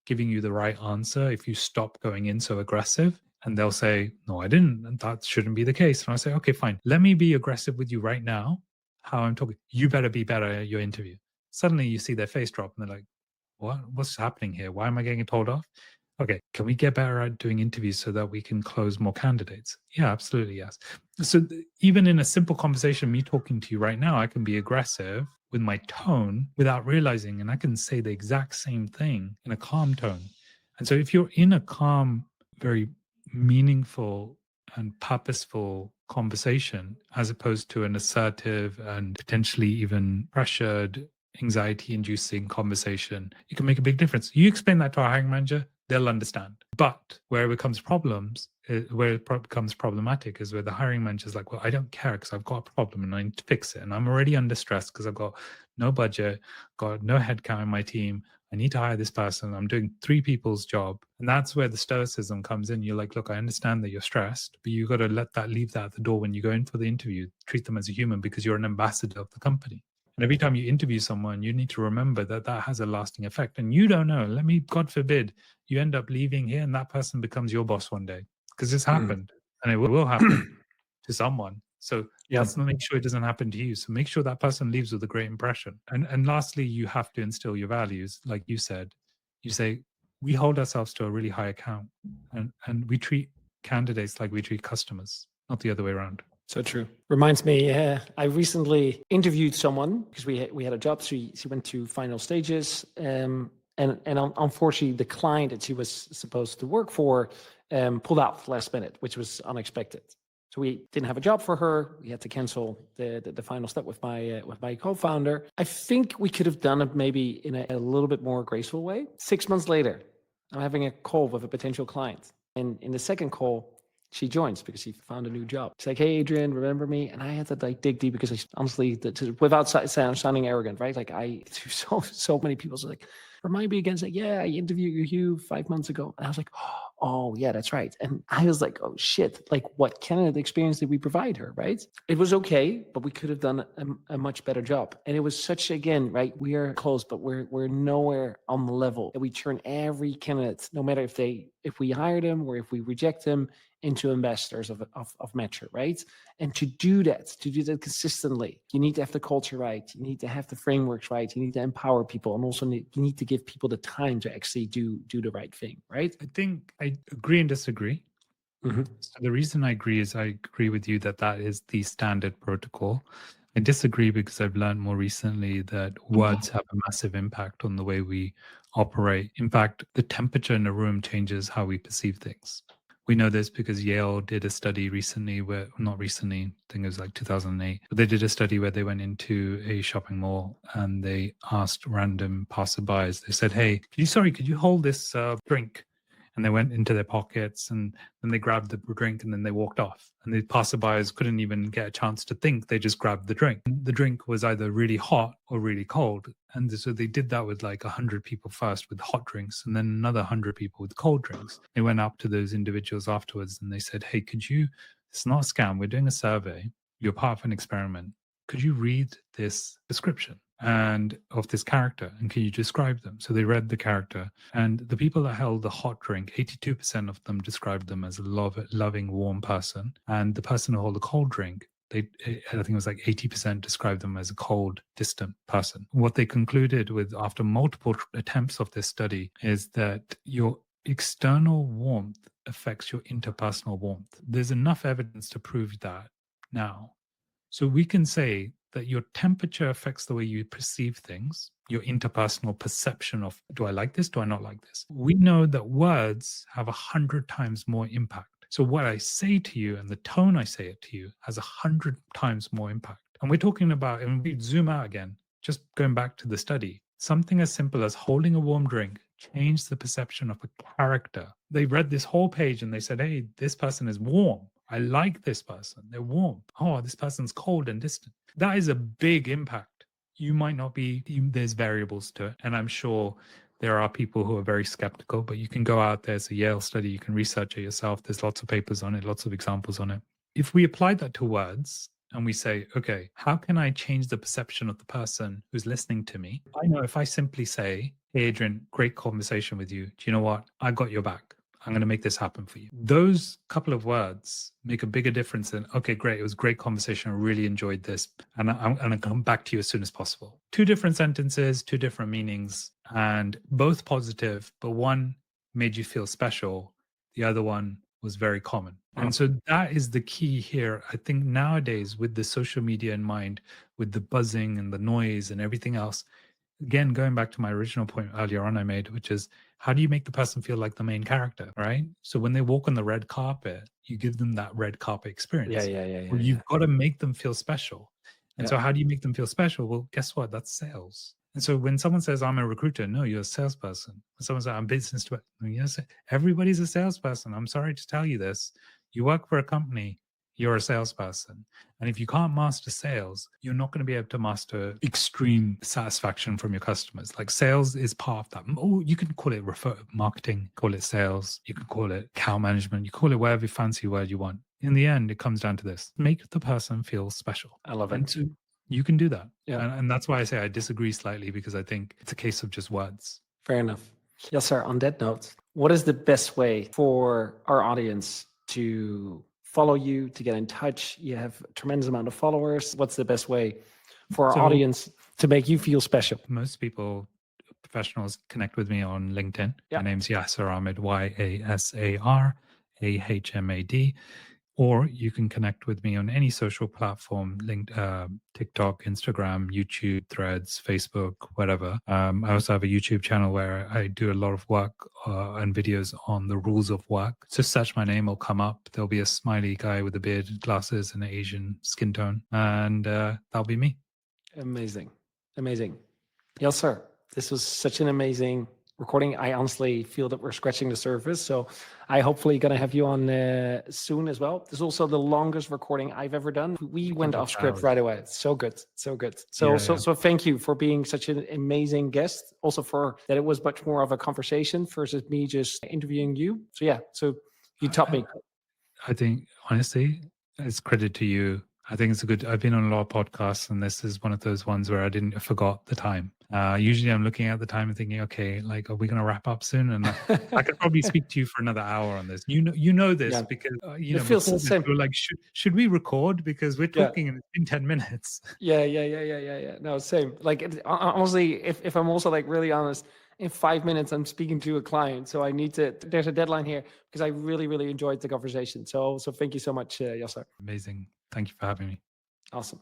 giving you the right answer if you stop going in so aggressive? And they'll say, no, I didn't. And that shouldn't be the case. And I say, okay, fine. Let me be aggressive with you right now, how I'm talking. You better be better at your interview. Suddenly you see their face drop and they're like, what's happening here? Why am I getting told off? Okay, can we get better at doing interviews so that we can close more candidates? Yeah, absolutely, yes. So even in a simple conversation, me talking to you right now, I can be aggressive with my tone without realizing, and I can say the exact same thing in a calm tone. And so if you're in a calm, very meaningful and purposeful conversation, as opposed to an assertive and potentially even pressured, anxiety-inducing conversation, you can make a big difference. You explain that to our hiring manager, they'll understand. But where it becomes becomes problematic is where the hiring manager is like, well, I don't care because I've got a problem and I need to fix it. And I'm already under stress because I've got no budget, got no headcount in my team. I need to hire this person. I'm doing 3 people's job. And that's where the stoicism comes in. You're like, look, I understand that you're stressed, but you got to leave that at the door when you go in for the interview. Treat them as a human because you're an ambassador of the company. And every time you interview someone, you need to remember that that has a lasting effect. And you don't know, God forbid, you end up leaving here and that person becomes your boss one day, because it's happened and it will happen to someone. So let's make sure it doesn't happen to you. So make sure that person leaves with a great impression. And lastly, you have to instill your values. Like you said, you say, we hold ourselves to a really high account and we treat candidates like we treat customers, not the other way around. So true. Reminds me, I recently interviewed someone because we had a job. She went to final stages, and unfortunately, the client that she was supposed to work for pulled out last minute, which was unexpected. So we didn't have a job for her. We had to cancel the final step with my co-founder. I think we could have done it maybe in a little bit more graceful way. 6 months later, I'm having a call with a potential client, and in the second call, she joins because she found a new job. She's like, hey, Adriaan, remember me? And I had to like dig deep because I honestly, without sounding arrogant, right? Like so many people say like, remind me again. It's like, yeah, I interviewed you 5 months ago. And I was like, oh yeah, that's right. And I was like, oh shit, like what candidate experience did we provide her, right? It was okay, but we could have done a much better job. And it was such, again, right? We are close, but we're nowhere on the level that we turn every candidate, no matter if we hire them or if we reject them, into ambassadors of Matcher, right? And to do that consistently, you need to have the culture right. You need to have the frameworks right. You need to empower people, and also you need to give people the time to actually do the right thing, right? I think I agree and disagree. So the reason I agree is I agree with you that is the standard protocol. I disagree because I've learned more recently that words have a massive impact on the way we operate. In fact, the temperature in a room changes how we perceive things. We know this because Yale did a study recently not recently, I think it was like 2008, but they did a study where they went into a shopping mall and they asked random passerbys. They said, hey, could you hold this drink? And they went into their pockets and then they grabbed the drink and then they walked off. And the passerbys couldn't even get a chance to think. They just grabbed the drink. The drink was either really hot or really cold. And so they did that with like 100 people first with hot drinks and then another 100 people with cold drinks. They went up to those individuals afterwards and they said, hey, it's not a scam. We're doing a survey. You're part of an experiment. Could you read this description and of this character, and can you describe them? So they read the character, and the people that held the hot drink, 82% of them described them as a loving, warm person, and the person who held the cold drink, I think it was like 80% described them as a cold, distant person. What they concluded with after multiple attempts of this study is that your external warmth affects your interpersonal warmth. There's enough evidence to prove that now. So we can say that your temperature affects the way you perceive things, your interpersonal perception of, do I like this? Do I not like this? We know that words have 100 times more impact. So what I say to you and the tone I say it to you has 100 times more impact. And we're talking about, and we zoom out again, just going back to the study, something as simple as holding a warm drink changed the perception of a character. They read this whole page and they said, hey, this person is warm. I like this person. They're warm. Oh, this person's cold and distant. That is a big impact. You might not be, there's variables to it. And I'm sure there are people who are very skeptical, but you can go out, there's a Yale study, you can research it yourself. There's lots of papers on it, lots of examples on it. If we apply that to words and we say, okay, how can I change the perception of the person who's listening to me? I know if I simply say, hey, Adriaan, great conversation with you. Do you know what? I got your back. I'm going to make this happen for you. Those couple of words make a bigger difference than, okay, great. It was a great conversation. I really enjoyed this. And I'm going to come back to you as soon as possible. Two different sentences, two different meanings, and both positive, but one made you feel special. The other one was very common. And so that is the key here. I think nowadays, with the social media in mind, with the buzzing and the noise and everything else, again, going back to my original point earlier on I made, which is how do you make the person feel like the main character, right? So when they walk on the red carpet, you give them that red carpet experience. Well, you've got to make them feel special. And so how do you make them feel special? Well, guess what? That's sales. And so when someone says, I'm a recruiter, no, you're a salesperson. When someone says, I'm business director, yes, everybody's a salesperson. I'm sorry to tell you this. You work for a company, you're a salesperson. And if you can't master sales, you're not going to be able to master extreme satisfaction from your customers. Like sales is part of that. Oh, you can call it marketing, call it sales, you can call it account management, you call it whatever fancy word you want. In the end, it comes down to this: make the person feel special. I love it. And so you can do that. Yeah. And that's why I say I disagree slightly, because I think it's a case of just words. Fair enough. Yes, sir. On that note, what is the best way for our audience to follow you, to get in touch? You have a tremendous amount of followers. What's the best way for our audience to make you feel special? Most people, professionals, connect with me on LinkedIn. Yeah. My name's Yasar Ahmad, Yasar Ahmad. Or you can connect with me on any social platform, TikTok, Instagram, YouTube, Threads, Facebook, whatever. I also have a YouTube channel where I do a lot of work and videos on the rules of work. So search my name, will come up. There'll be a smiley guy with a beard, glasses, and an Asian skin tone. And that'll be me. Amazing. Amazing. Yes, sir. This was such an amazing recording. I honestly feel that we're scratching the surface. So I hopefully going to have you on soon as well. This is also the longest recording I've ever done. We went off script right away. So good. So good. So thank you for being such an amazing guest. Also for that it was much more of a conversation versus me just interviewing you. So you taught me. I think honestly, it's credit to you. I think it's I've been on a lot of podcasts, and this is one of those ones where I forgot the time. Usually I'm looking at the time and thinking, okay, like, are we going to wrap up soon? And I could probably speak to you for another hour on this. You know this because, it feels the same. We're like, should we record? Because we're talking and it's been 10 minutes. Yeah. No, same. Like, honestly, if I'm also like really honest, in 5 minutes, I'm speaking to a client. So there's a deadline here because I really, really enjoyed the conversation. So thank you so much, Yasar. Amazing. Thank you for having me. Awesome.